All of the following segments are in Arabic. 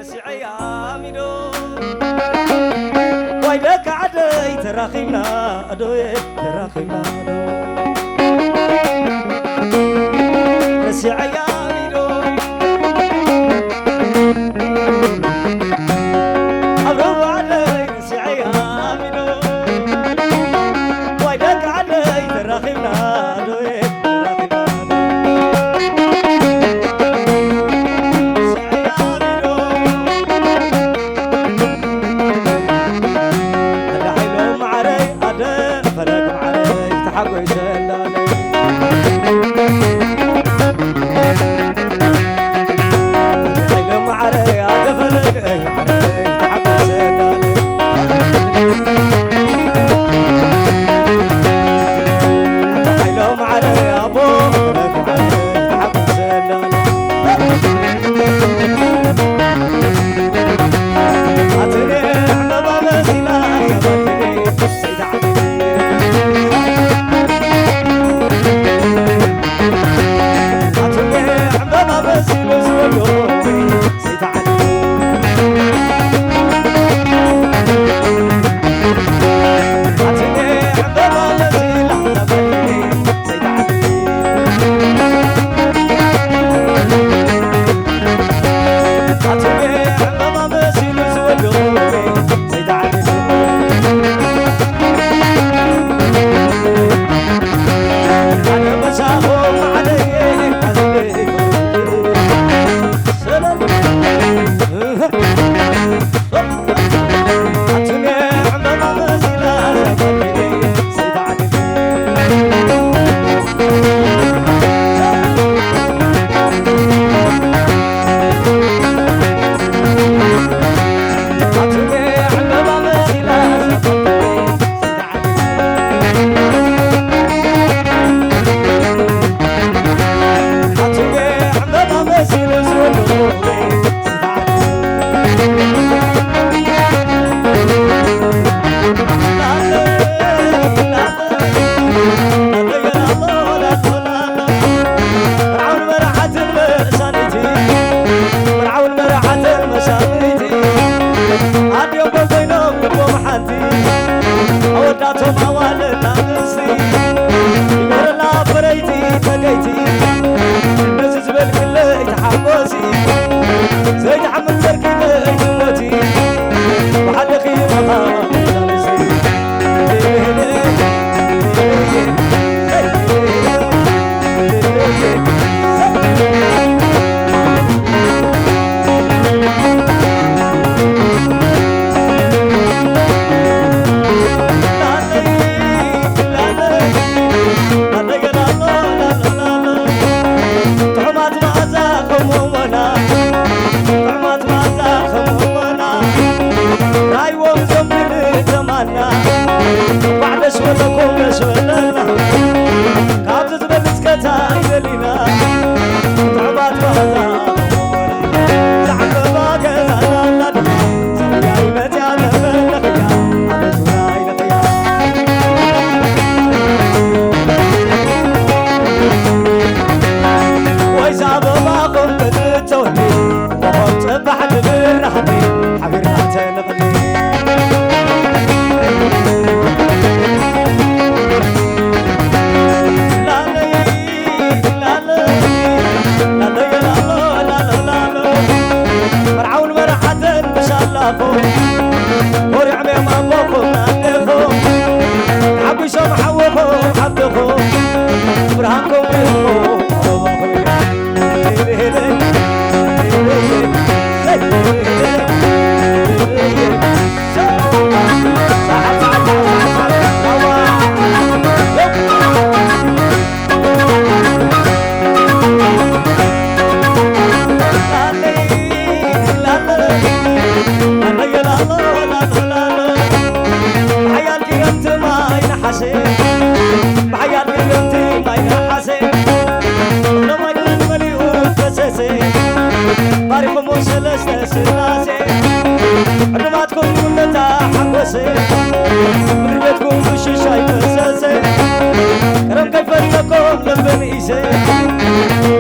رسعي عامدو ويدك عدي تراخينا أدوي تراخينا رسعي عامدو أبرو عدي رسعي عامدو ويدك عدي تراخينا أدوي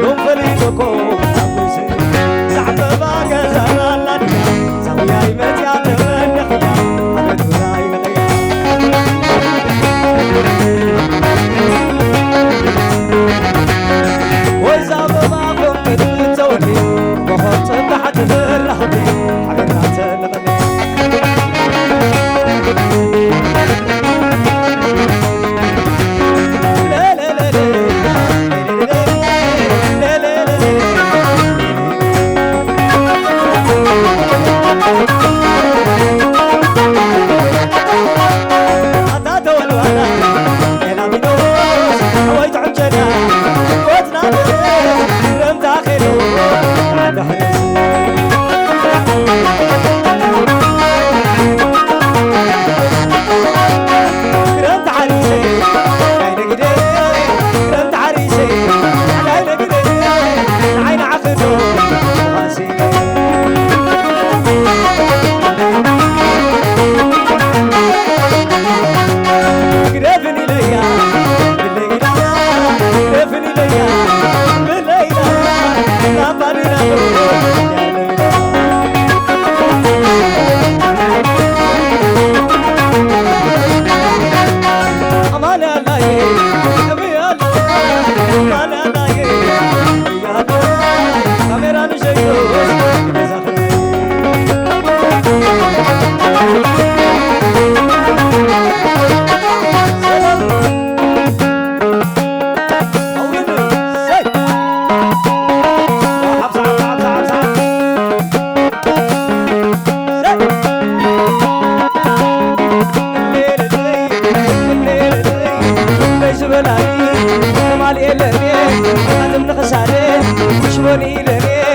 يوم فريقكم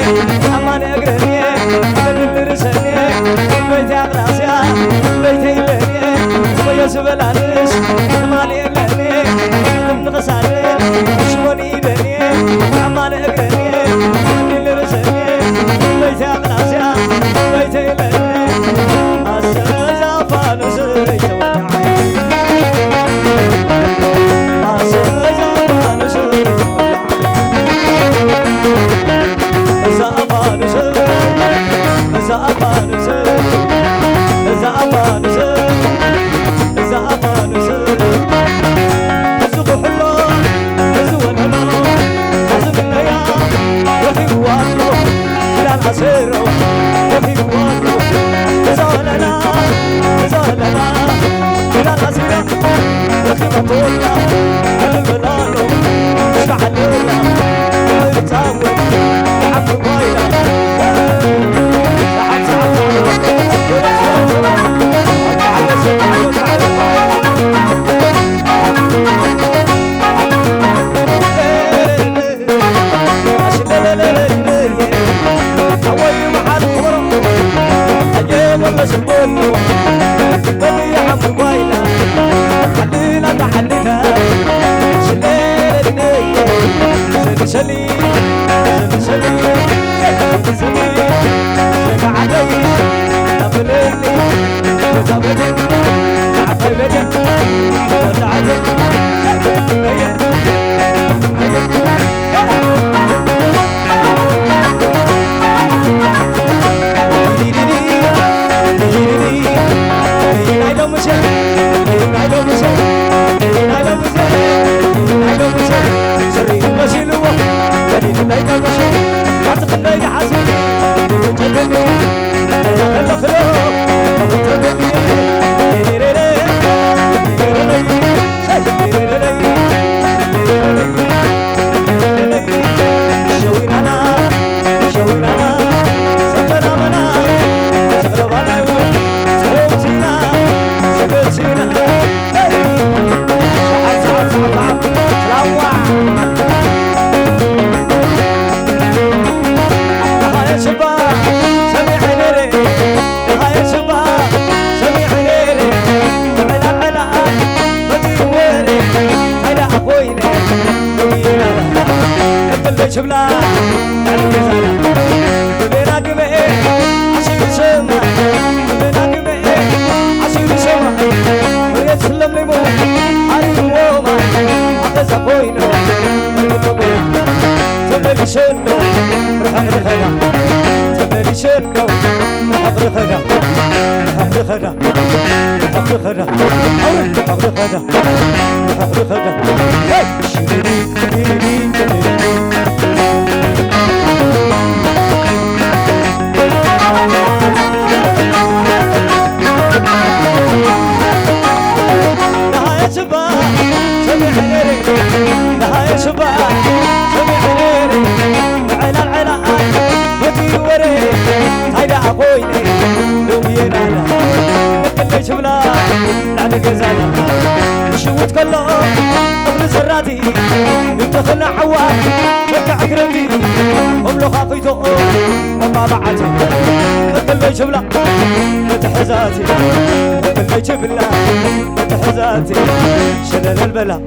أمان أقرني من رسني بيتي أقراسيا بيتي لني ويسب العرش مالي لني من غسالي شوني لني أمان أقرني من رسني بيتي أقراسيا بيتي لني أسرع فانوس شبلا بينا قمي عشير سما بينا قمي عشير سما ويتسلم لي مو عارف وما عقز أبوينا تبلي شنو رح رخنا تبلي شنو رح رخنا رح رخنا رح رخنا رح رخنا رح رخنا شيري نهاية شباب سمي حريري وعلى العلاء ودي وري هيدا أخويني دوبينا نكلي شبلا نعنى قزانا شوت كله قبل سراتي يتخلى عواد بكع قربي أملو خاقيتو وما بعتي نكلي شبلا متحزاتي نكلي شبلا متحزاتي شلل البلا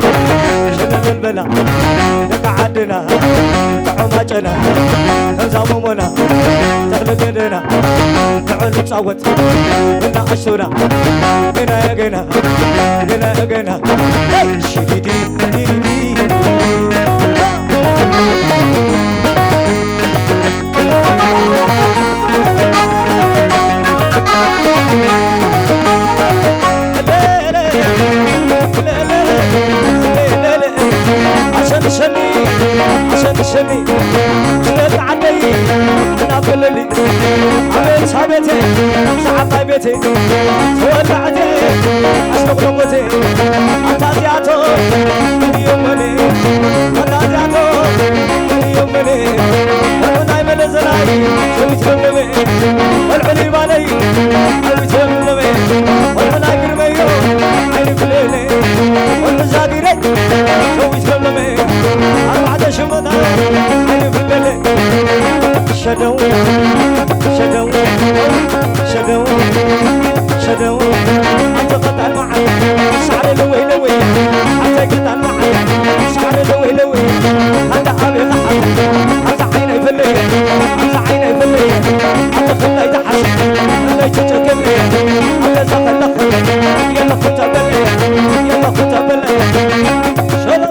شلل البلا نقعدنا تعمجنا تزاممنا تغلقنا نعود نصوت لنا عشرنا قنا قنا قنا قنا شديدي عشان شني جلد عدي نافل لي عمل صابتي ساعة طيبتي تولعتي أشتغل قوتي أنتازياتو يومني أنتازياتو يومني ونايم الزراي سويت كلمي والعلي بالي سويت كلمي والعلاي كرميو عيني كليلي والمزاقيري سويت كلمي شمدا عيني في الليل شدو شدو شدو شدو أنت قطع المعد شعر لوي لوي أنت قطع المعد شعر لوي لوي أنت أبي لحظ أنت عيني في الليل أنت عيني في الليل أنت خلي تحس خلي تتركني أنت زغل لخل يلا خطة بالليل يلا خطة بالليل شدو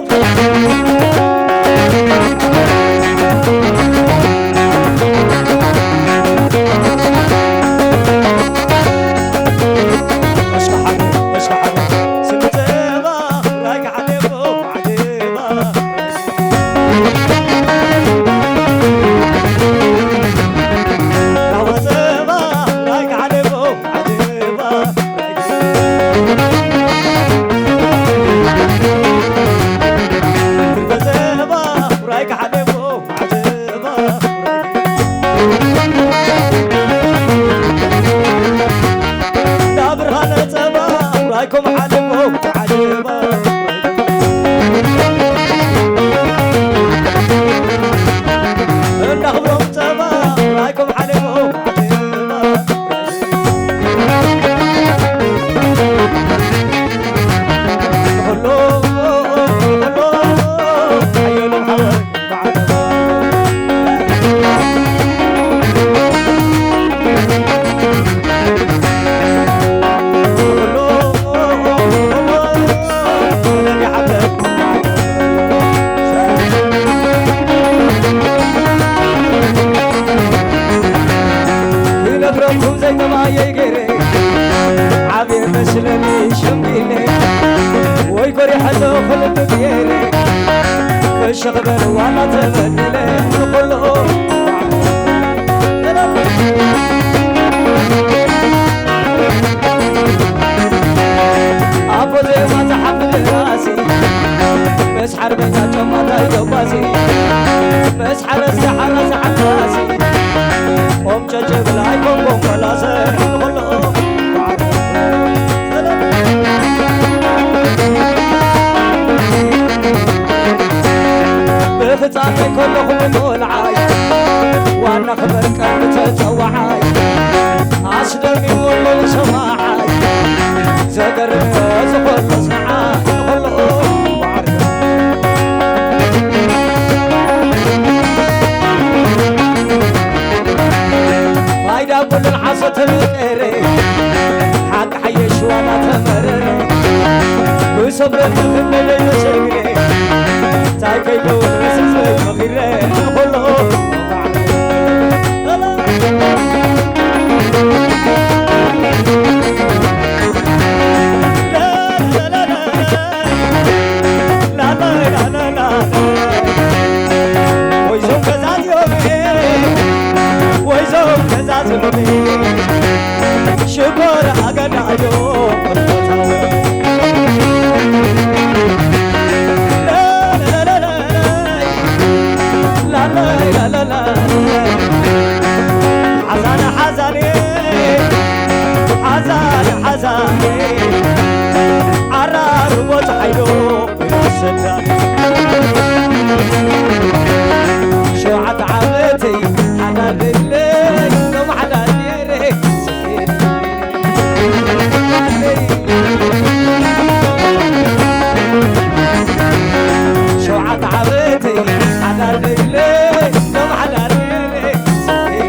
الشغبر وانا تبدله كله ابو زي ما تحمل راسي مسحر بيتا جمعة يدوباسي مسحر السحر سحر راسي قوم ججب لاي قوم قوم بلاسي كله بفتاحي كلهم مولعاي وانا خبر كان تتوعاي عشدني والله سماعاي زقر زقر سماعاي كلهم فايدة كل الحصة الغيري حق حيش وانا تمرري بصبرك خلي يسقري تاكي دول رسل مغيري كله ويزوم كزاز يومي ويزوم كزاز يومي شكر أغنى يوم لا لا لا حزاني حزاني حزاني حزاني عرار وتحيلو بالسنة شوعة عمتي على الليل نوم على الليل شوعة عمتي على الليل نوم على الليل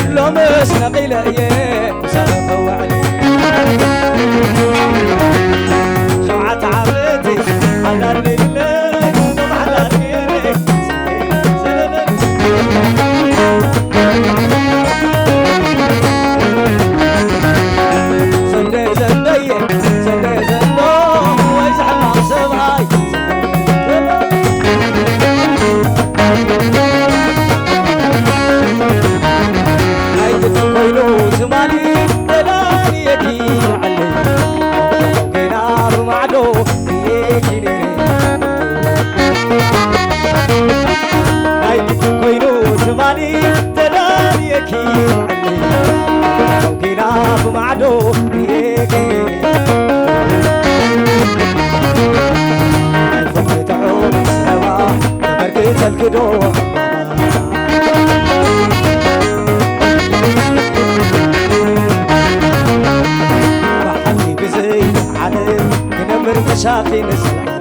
لو مش نقيلة سنفو عليه شوعة عمتي على الليل نوم على الليل زندي زندي زندي زندو ويزحل معصب هاي مشاكل السلام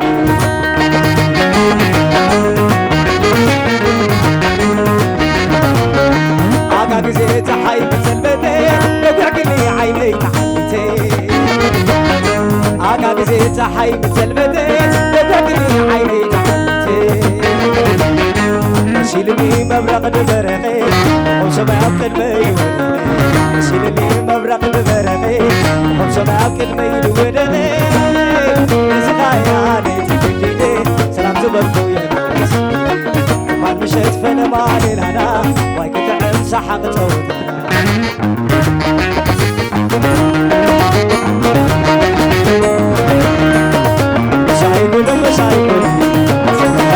عقا قزيت حي بسلبتي وقعقني عيني تحبتي عقا قزيت حي بسلبتي وقعقني عيني تحبتي شيلني مبرق ببرقي وسمع قلبي ودني شيلني مبرق ببرقي وسمع قلبي ودني زغاياني تفجدي سلام زبرتو يهدس ما مشيت فلماني لنا واي كنت عم سحق تودنا مسايقون مسايقون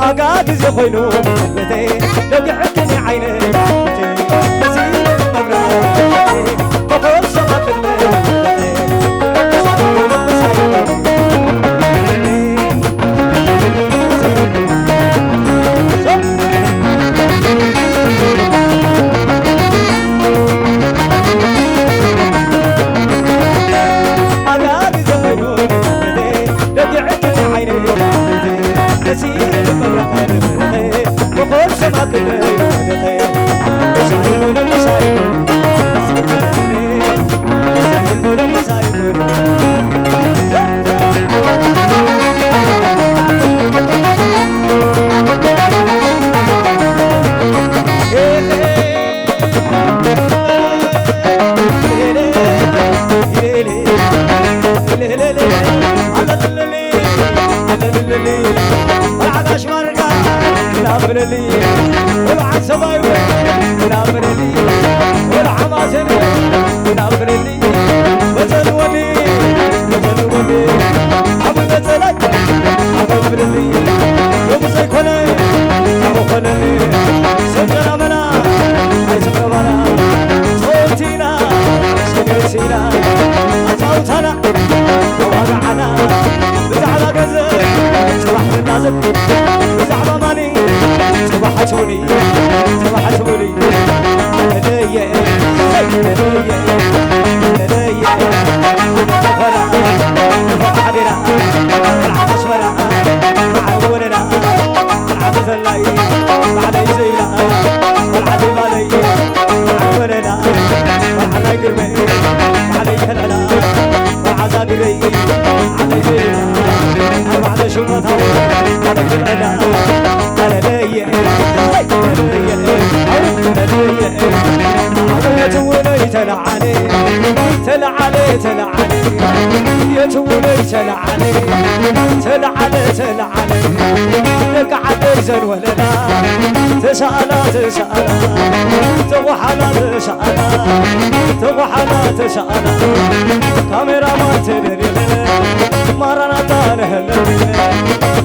أقاقز يخوينو بتي لو قعدتني عيني بزيل المبرق بقول سقط المبرق وبعد سبايوي ونابرلي والعمازني ونابرلي وزنوني وزنوني عبو نزلت عبو برلي ومزي كوني عبو كوني سجنا منا اي سجنا منا صوتينا سجنتينا صوتنا ووضعنا بزعلا قزل صباح النازل بزعلا ماني صباحتوني صباحتوني هدية هدية هدية فرح فرح علينا فرح أسمرنا مع ولنا فرح بزلاي بعد يزينا فرح بالي مع ولنا فرح لا يقربي بعد يهلنا فرح زاقري على يزينا بعد شرطة بعد كلنا هدية يتولي تلعلي تلعلي تلعلي يتولي تلعلي تلعلي تلعلي لك عديزا ولنا تسألا تسألا تضحنا تسألا تضحنا تسألا كاميرا ما تدري مرنا تانه اللي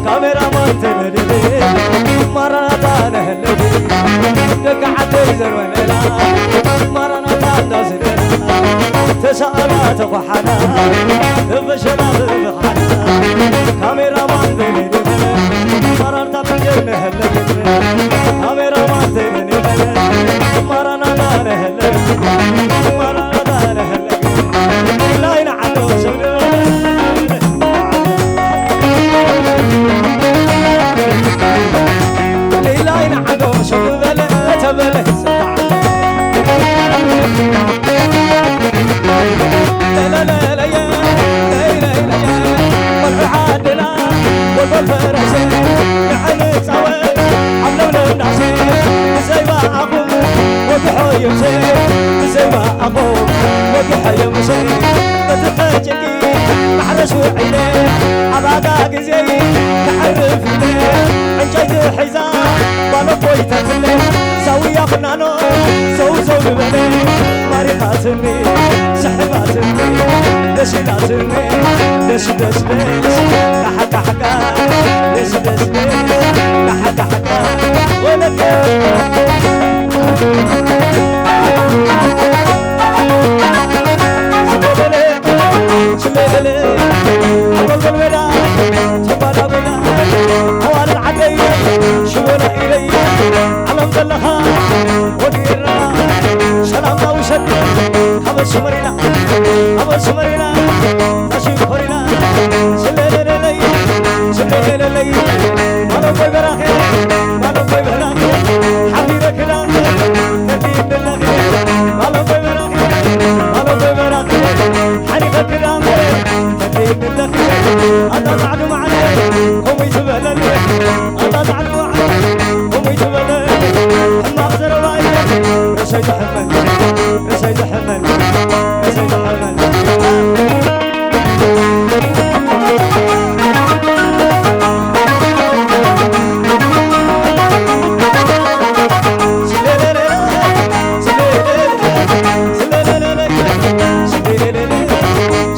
كاميرا ما تدري مرنا تانه اللي لك عديزا ولنا مرنا تانه زلنا تسألا تضحنا تبشنا تضحنا كاميرا ما تدري مرنا تانه اللي كاميرا ما تدري مرنا تانه اللي مرنا تانه اللي لا ينعدو سبنا لا ينعدو سبنا تبله لا لا لا لا يا لا لا لا والعادلة والفرس نحن سوا عملوا الناس زي ما أقوم وضحوا يمسي زي ما أقوم وضحوا يمسي بتفاجئي محرس وعيني عبادا قزي تعرف لي انجيت حزام وانا بويت كله سوي فنانو سو ببني مريقاتني سحباتني دشلاتني دش دش دش حكا حكا دش دش دش حكا حكا ولك شمالي أول بالولا شمال أبونا هوال العدي سيد حمل سيد حمل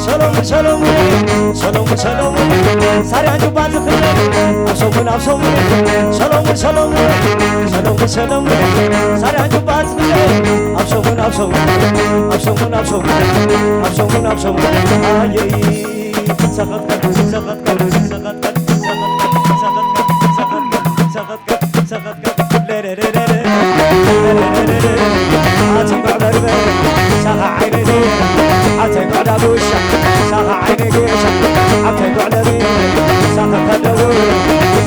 سلام سلام سلام ساري عنجو بعض خلال أبصومن أبصومن سلام سلام سلام سلام ساري عنجو بعض خلال أبصومن أبصومن أبصومن أبصومن أبصومن أبصومن آيي سقطك سقطك سقطك سقطك سقطك لا لا لا لا عاتق على الباب ساقع عيني عاتق على بوشك ساقع عيني جيشك عاتق على بيتك ساقع كدور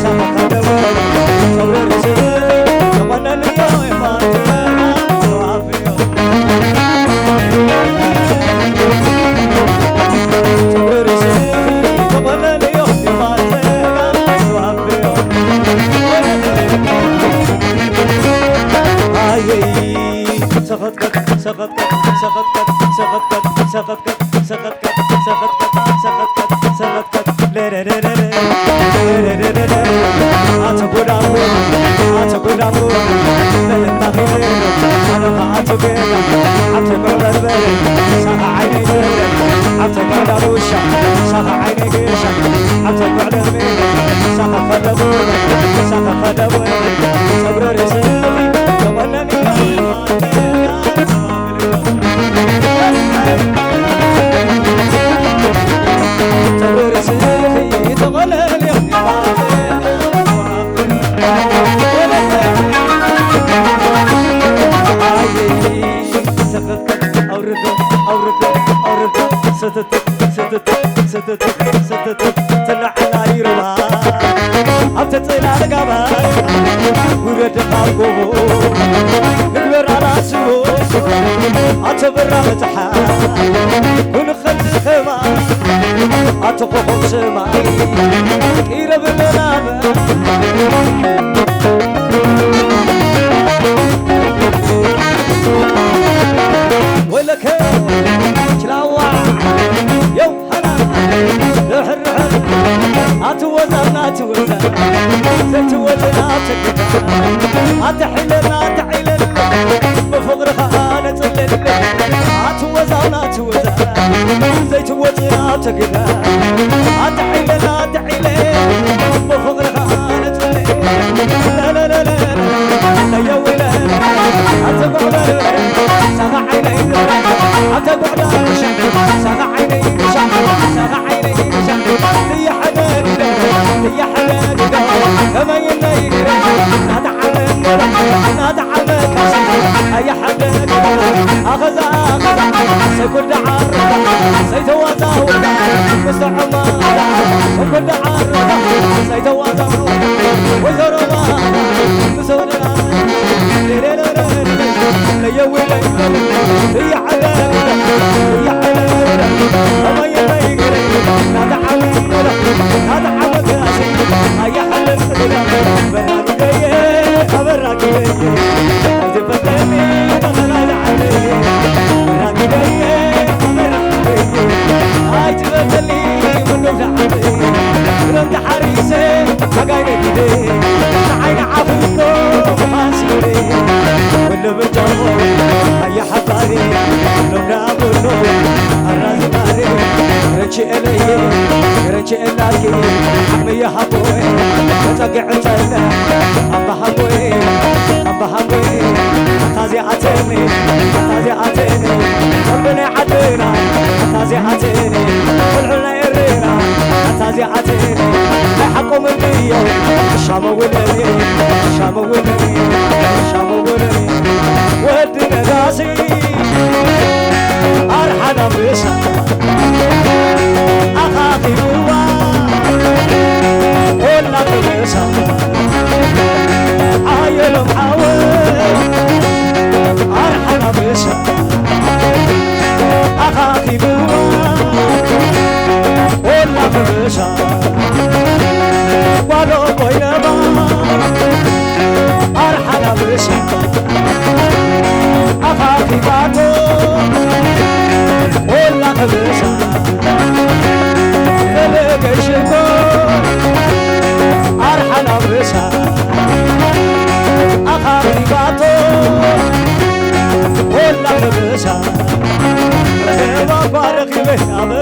ساقع كدور صور رزقي كمان اليوم ما تبقى وعافيه صور رزقي كمان اليوم ما تبقى وعافيه سقطك سقطك سقطك سقطك سقطك سقطك سقطك سقطك سقطك لا لا لا لا لا لا لا أتقول أمور أتقول أمور لا تنتهي أنا ما أتقول أتقول البلد ساقع عيني جيشك أتقول أبوشك ساقع عيني جيشك أتقول البلد ساقع خدمون ساقع خدمون صبر رزقي كمانني صبر رزقي تغلى اليوم سقطك أوردك أوردك أوردك ستتك ستتك ستتك ستتك طلع على يروها عم تطلع لقبها ورد قلبه نكبر على سوس أتبر متحا كل خلت خما أتقوم سماي كيرب النابة ولك تلاوع يوم حنا لحر أتوزن أتوزن ستوزن أتحلن أتحلن بفقرها أنا تلل أتوزن أتوزن ستوزن أتقدر أتحلن أتحلن بفقرها أنا تلل لا لا لا لا لا يا ويلة أتقعد ساقع عيني أتقعد ساقع عيني ساقع عيني يا حنان يا حنان كما ينير نتعلم نتعلم يا حنان أخذ سيكون عار سيتوازى مستعمى وكل عار سيتوازى وزرما مسونا يا ويلي يا حنان يا حنان كما ينير نتعلم نتعلم يا حنان براكي تفتني تغلى علي براكي هاي تبتلي من نفع علي رمت حريسي حقايني كده عين عفوكو فاسوري واللي بجربه يا حباري لو نابونو الرازي ماري رجي إلي رجي إلاكي عمي يا حبوي وتقعتنا أبا حبوي أبا حبوي تازي عتيني تازي عتيني ربنا عدينا تازي عتيني والعنا يرينا تازي عتيني حقو من ديو شامو ولي شامو ولي شامو ولي ودنا راسي أرحنا بيشا أخاقي هو ولا بيشا عايل محاول أرحنا بيشا أخاقي هو ولا بيشا ولو بينما أرحنا بيشا أخاقي باتو بشا رغبا رغبا